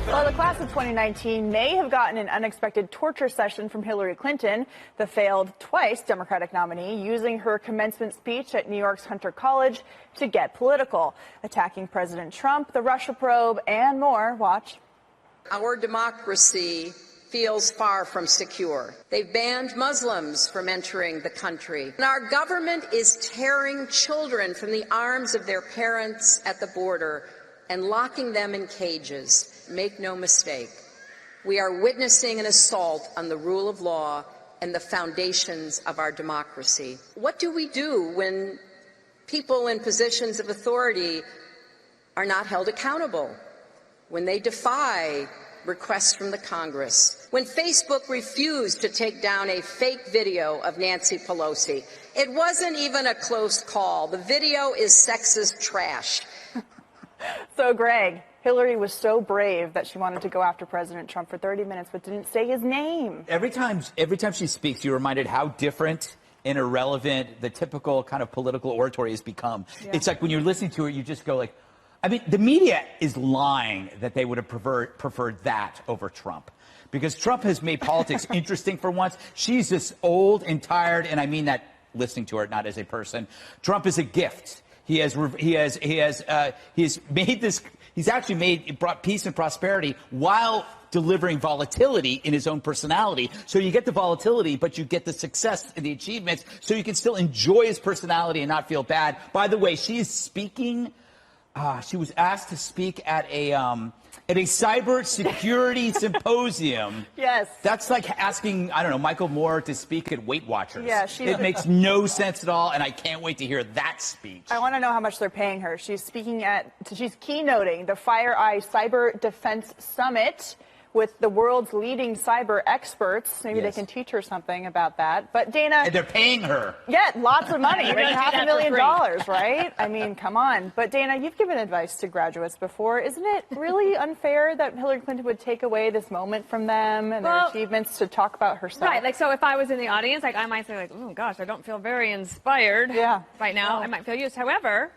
Well, the class of 2019 may have gotten an unexpected torture session from Hillary Clinton, the failed twice Democratic nominee, using her commencement speech at New York's Hunter College to get political, attacking President Trump, the Russia probe, and more. Watch. Our democracy feels far from secure. They've banned Muslims from entering the country. And our government is tearing children from the arms of their parents at the border and locking them in cages. Make no mistake, we are witnessing an assault on the rule of law and the foundations of our democracy. What do we do when people in positions of authority are not held accountable? When they defy requests from the Congress? When Facebook refused to take down a fake video of Nancy Pelosi? It wasn't even a close call. The video is sexist trash. So, Greg, Hillary was so brave that she wanted to go after President Trump for 30 minutes, but didn't say his name. Every time she speaks, you're reminded how different and irrelevant the typical kind of political oratory has become. Yeah. It's like when you're listening to it, you just go like, I mean, the media is lying that they would have preferred that over Trump, because Trump has made politics interesting for once. She's just old and tired, and I mean that listening to her, not as a person. Trump is a gift. He has made this. He's actually brought peace and prosperity while delivering volatility in his own personality. So you get the volatility, but you get the success and the achievements, so you can still enjoy his personality and not feel bad. By the way, she is speaking. She was asked to speak at a cyber security symposium. Yes. That's like asking, I don't know, Michael Moore to speak at Weight Watchers. Yeah, it makes no sense at all, and I can't wait to hear that speech. I want to know how much they're paying her. She's keynoting the FireEye Cyber Defense Summit with the world's leading cyber experts. Maybe they can teach her something about that. But Dana... And they're paying her. Yeah, lots of money. Like $500,000, right? I mean, come on. But Dana, you've given advice to graduates before. Isn't it really unfair that Hillary Clinton would take away this moment from them and their achievements to talk about herself? Right, like, so if I was in the audience, like, I might say, like, oh, gosh, I don't feel very inspired right now. I might feel used. However,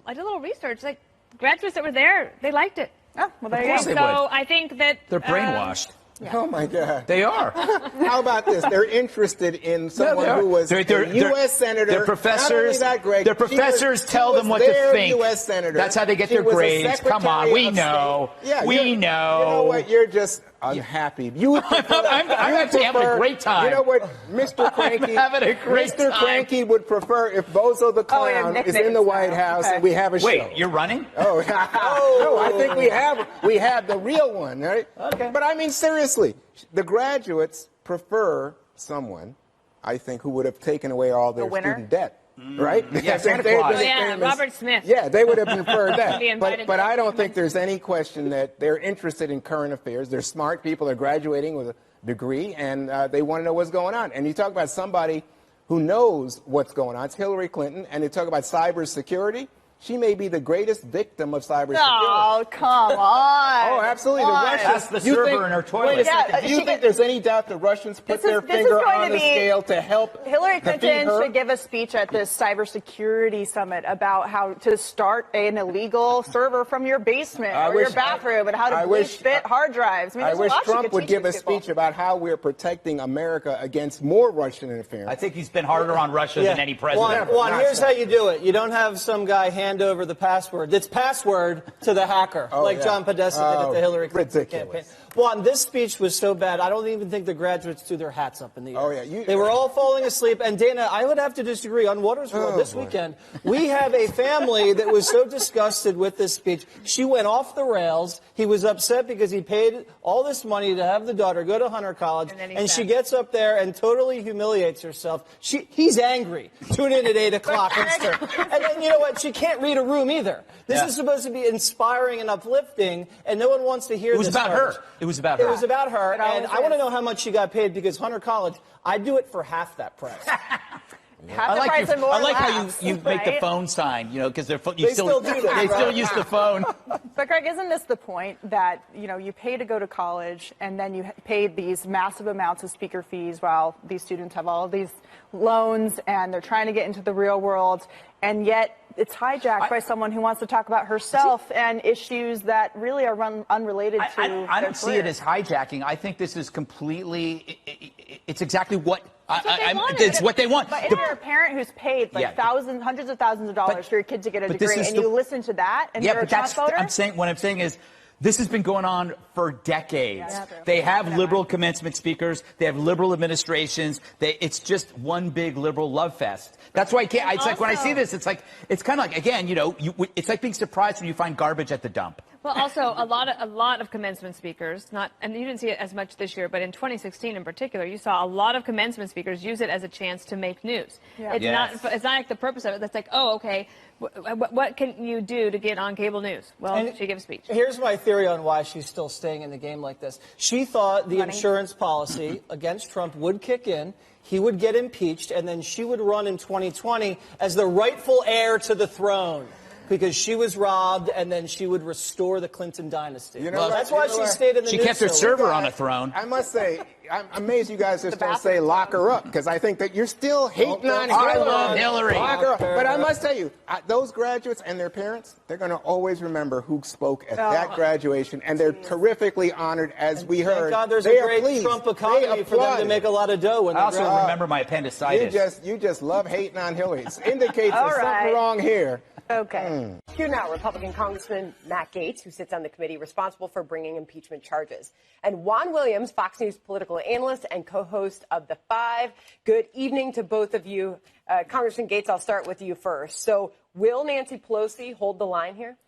I did a little research. Like, graduates that were there, they liked it. Oh, well, there you go. So I think that they're brainwashed. Oh, my God. They are. How about this? They're interested in someone who was a U.S. senator. Their professors, not only that, Greg, their professors tell them what to think. U.S. senator. That's how they get their grades. Come on, we know. Yeah, we know. You know what? You're just unhappy. You would prefer, I'm actually having a great time. You know what? Mr. Cranky, having a great Mr. Cranky would prefer if Bozo the Clown is in the White House and we have a show. Wait, you're running? Oh, no, I think we have the real one, right? Okay. But I mean, seriously, the graduates prefer someone, I think, who would have taken away all their student debt. Right? Yeah, Santa Claus. Oh, yeah, Robert Smith. Yeah, they would have preferred that. But I don't think there's any question that they're interested in current affairs. They're smart people. They're graduating with a degree, and they want to know what's going on. And you talk about somebody who knows what's going on. It's Hillary Clinton. And you talk about cybersecurity. She may be the greatest victim of cybersecurity. Oh, come on. Oh, absolutely. The Russians. That's the server in her toilet. Wait a second. Do you think there's any doubt the Russians put their finger on the scale to help Hillary Clinton should give a speech at this cybersecurity summit about how to start an illegal server from your basement or your bathroom and how to bleach-fit hard drives. I wish Trump would give a speech about how we're protecting America against more Russian interference. I think he's been harder on Russia than any president. Juan, here's how you do it. You don't have some guy hand over the password. It's password to the hacker, John Podesta did at the Hillary Clinton campaign. Juan, this speech was so bad, I don't even think the graduates threw their hats up in the air. Oh, yeah. They were all falling asleep. And, Dana, I would have to disagree. On Waters World this weekend, we have a family that was so disgusted with this speech. She went off the rails. He was upset because he paid all this money to have the daughter go to Hunter College, and she gets up there and totally humiliates herself. He's angry. Tune in at 8 o'clock. And then, you know what? She can't read a room either. This is supposed to be inspiring and uplifting, and no one wants to hear this. It was about her. It was about her. It was about her, and I want to know how much she got paid, because Hunter College, I'd do it for half that price. I like how you make the phone sign, because they still do that. They still use the phone. But Greg, isn't this the point that you pay to go to college, and then you paid these massive amounts of speaker fees while these students have all of these loans and they're trying to get into the real world, and yet it's hijacked by someone who wants to talk about herself and issues that really are unrelated to I don't see it as hijacking. I think this is completely, it's exactly what, it's what they want. But if you're a parent who's paid like hundreds of thousands of dollars for your kid to get a degree, and you listen to that, and you're a Trump voter? What I'm saying is, this has been going on for decades. They have liberal commencement speakers. They have liberal administrations. It's just one big liberal love fest. That's why I can't. It's like when I see this, it's kind of like, again, it's like being surprised when you find garbage at the dump. Well, also a lot of commencement speakers, and you didn't see it as much this year, but in 2016 in particular, you saw a lot of commencement speakers use it as a chance to make news. Yeah. It's not like the purpose of it. That's like, oh, okay, what can you do to get on cable news? Well, she gives a speech. Here's my theory on why she's still staying in the game like this. She thought the insurance policy against Trump would kick in. He would get impeached, and then she would run in 2020 as the rightful heir to the throne, because she was robbed, and then she would restore the Clinton dynasty. That's why she stayed in the news. She kept her server on a throne. I must say, I'm amazed you guys just don't say lock her up, because I think that you're still hating on Hillary. I love Hillary. Lock her up. But I must tell you, those graduates and their parents, they're going to always remember who spoke at that graduation, and they're terrifically honored, as we heard. Thank God there's a great Trump economy for them to make a lot of dough. I also remember my appendicitis. You just love hating on Hillary. It indicates there's something wrong here. Okay. Here now, Republican Congressman Matt Gaetz, who sits on the committee responsible for bringing impeachment charges, and Juan Williams, Fox News political analyst and co-host of The Five. Good evening to both of you. Congressman Gaetz, I'll start with you first. So will Nancy Pelosi hold the line here?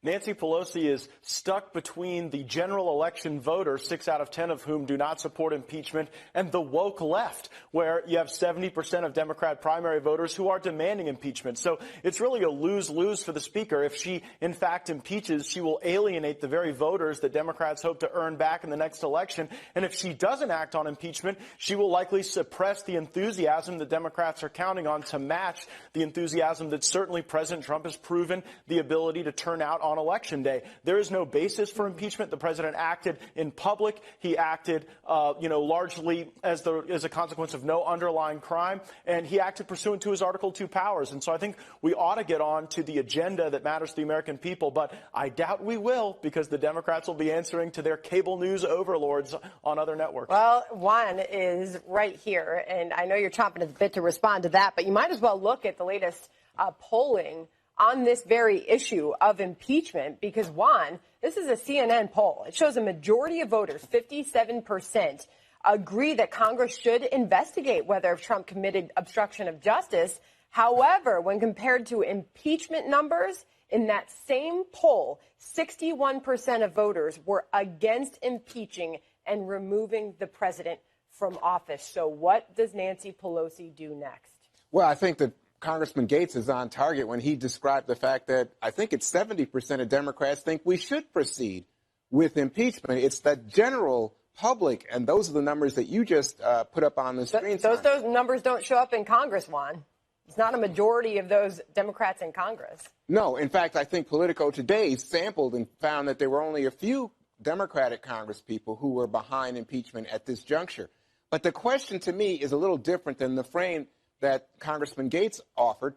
Nancy Pelosi is stuck between the general election voters, 6 out of 10 of whom do not support impeachment, and the woke left, where you have 70% of Democrat primary voters who are demanding impeachment. So it's really a lose-lose for the speaker. If she, in fact, impeaches, she will alienate the very voters that Democrats hope to earn back in the next election. And if she doesn't act on impeachment, she will likely suppress the enthusiasm that Democrats are counting on to match the enthusiasm that certainly President Trump has proven the ability to turn out on Election Day. There is no basis for impeachment. The president acted in public. He acted, largely as a consequence of no underlying crime, and he acted pursuant to his Article 2 powers. And so I think we ought to get on to the agenda that matters to the American people, but I doubt we will, because the Democrats will be answering to their cable news overlords on other networks. Well, Juan is right here, and I know you're chomping at the bit to respond to that, but you might as well look at the latest polling on this very issue of impeachment, because, Juan, this is a CNN poll. It shows a majority of voters, 57%, agree that Congress should investigate whether Trump committed obstruction of justice. However, when compared to impeachment numbers, in that same poll, 61% of voters were against impeaching and removing the president from office. So what does Nancy Pelosi do next? Well, I think that Congressman Gaetz is on target when he described the fact that I think it's 70% of Democrats think we should proceed with impeachment. It's the general public, and those are the numbers that you just put up on the screen. Those numbers don't show up in Congress, Juan. It's not a majority of those Democrats in Congress. No. In fact, I think Politico today sampled and found that there were only a few Democratic Congress people who were behind impeachment at this juncture. But the question to me is a little different than the frame that Congressman Gaetz offered.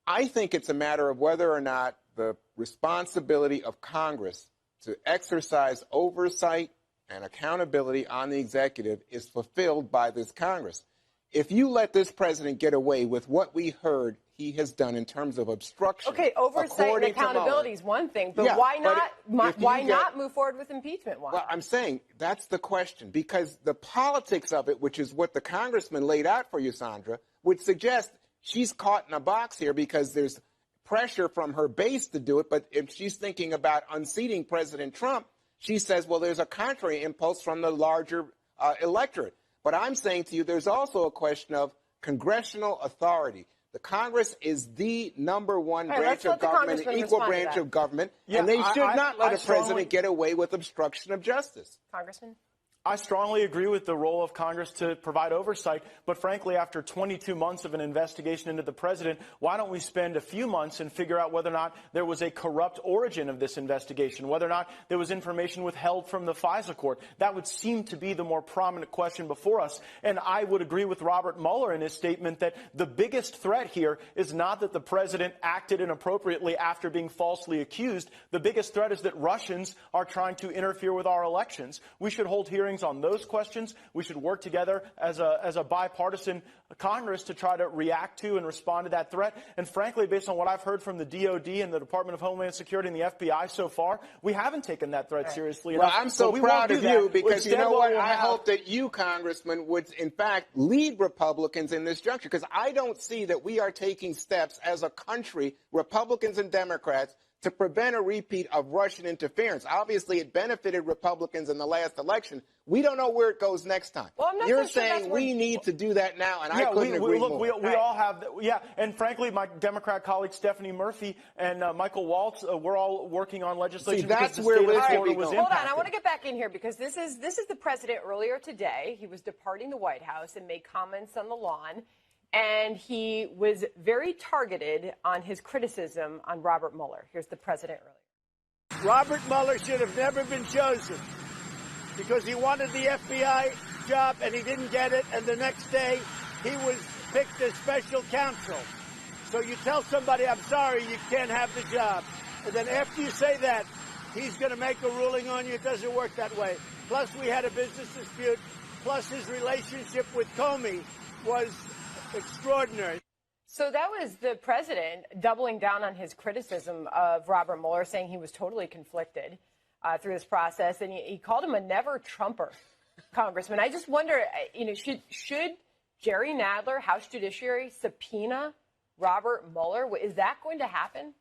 I think it's a matter of whether or not the responsibility of Congress to exercise oversight and accountability on the executive is fulfilled by this Congress. If you let this president get away with what we heard he has done in terms of obstruction. Okay, oversight and accountability is one thing, but why not move forward with impeachment? Why? Well, I'm saying that's the question, because the politics of it, which is what the congressman laid out for you, Sandra, would suggest she's caught in a box here because there's pressure from her base to do it. But if she's thinking about unseating President Trump, she says, well, there's a contrary impulse from the larger electorate. But I'm saying to you, there's also a question of congressional authority. The Congress is the number one branch of government, an equal branch of government, and they should not let a president get away with obstruction of justice. Congressman? I strongly agree with the role of Congress to provide oversight. But frankly, after 22 months of an investigation into the president, why don't we spend a few months and figure out whether or not there was a corrupt origin of this investigation, whether or not there was information withheld from the FISA court? That would seem to be the more prominent question before us. And I would agree with Robert Mueller in his statement that the biggest threat here is not that the president acted inappropriately after being falsely accused. The biggest threat is that Russians are trying to interfere with our elections. We should hold hearings on those questions. We should work together as a bipartisan Congress to try to react to and respond to that threat. And frankly, based on what I've heard from the DOD and the Department of Homeland Security and the FBI so far, we haven't taken that threat seriously enough. Well, I'm so proud of you because you know what? I hope that you, Congressman, would in fact lead Republicans in this juncture, because I don't see that we are taking steps as a country, Republicans and Democrats, to prevent a repeat of Russian interference. Obviously, it benefited Republicans in the last election. We don't know where it goes next time. Well, I'm not You're so sure saying we need to do that now, and I couldn't agree more. We all have that. Yeah, and frankly, my Democrat colleague Stephanie Murphy and Michael Waltz, we're all working on legislation. See, that's where this could be going. Hold on, I want to get back in here because this is the president earlier today. He was departing the White House and made comments on the lawn. And he was very targeted on his criticism on Robert Mueller. Here's the president earlier. Robert Mueller should have never been chosen because he wanted the FBI job and he didn't get it. And the next day he was picked as special counsel. So you tell somebody, I'm sorry, you can't have the job. And then after you say that, he's going to make a ruling on you. It doesn't work that way. Plus, we had a business dispute. Plus, his relationship with Comey was extraordinary. So that was the president doubling down on his criticism of Robert Mueller, saying he was totally conflicted through this process, and he called him a never Trumper, Congressman. I just wonder, should Jerry Nadler, House Judiciary, subpoena Robert Mueller? Is that going to happen?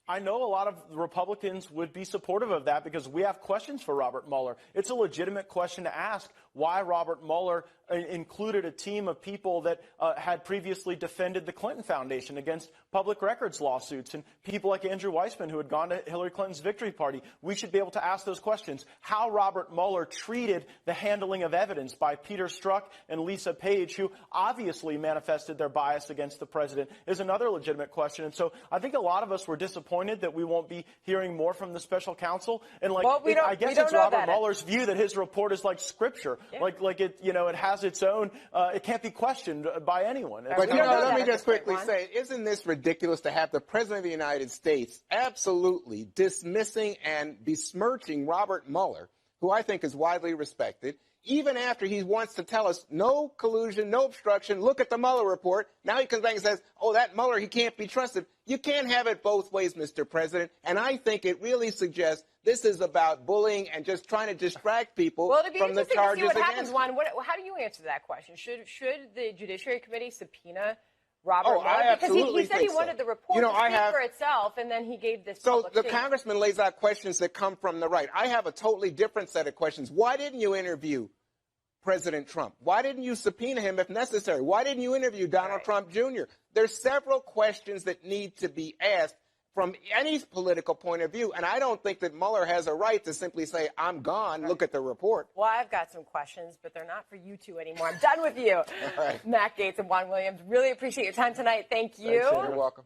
I know a lot of Republicans would be supportive of that because we have questions for Robert Mueller. It's a legitimate question to ask why Robert Mueller included a team of people that had previously defended the Clinton Foundation against public records lawsuits and people like Andrew Weissman who had gone to Hillary Clinton's victory party. We should be able to ask those questions. How Robert Mueller treated the handling of evidence by Peter Strzok and Lisa Page, who obviously manifested their bias against the president, is another legitimate question. And so I think a lot of us were disappointed that we won't be hearing more from the special counsel. And I guess it's Robert Mueller's view that his report is like scripture, like it, it has its own. It can't be questioned by anyone. But let me just quickly say, isn't this ridiculous to have the president of the United States absolutely dismissing and besmirching Robert Mueller, who I think is widely respected, even after he wants to tell us no collusion, no obstruction, look at the Mueller report. Now he comes back and says, oh, that Mueller, he can't be trusted. You can't have it both ways, Mr. President. And I think it really suggests this is about bullying and just trying to distract people from the charges against him. How do you answer that question? Should the Judiciary Committee subpoena Robert Mueller? I absolutely because he said he wanted the report to speak for itself, and then he gave this public statement. Congressman lays out questions that come from the right. I have a totally different set of questions. Why didn't you interview President Trump? Why didn't you subpoena him if necessary? Why didn't you interview Donald Trump Jr.? There's several questions that need to be asked from any political point of view, and I don't think that Mueller has a right to simply say, I'm gone, look at the report. Well, I've got some questions, but they're not for you two anymore. I'm done with you. All right. Matt Gaetz and Juan Williams, really appreciate your time tonight. Thank you. Thanks, you're welcome.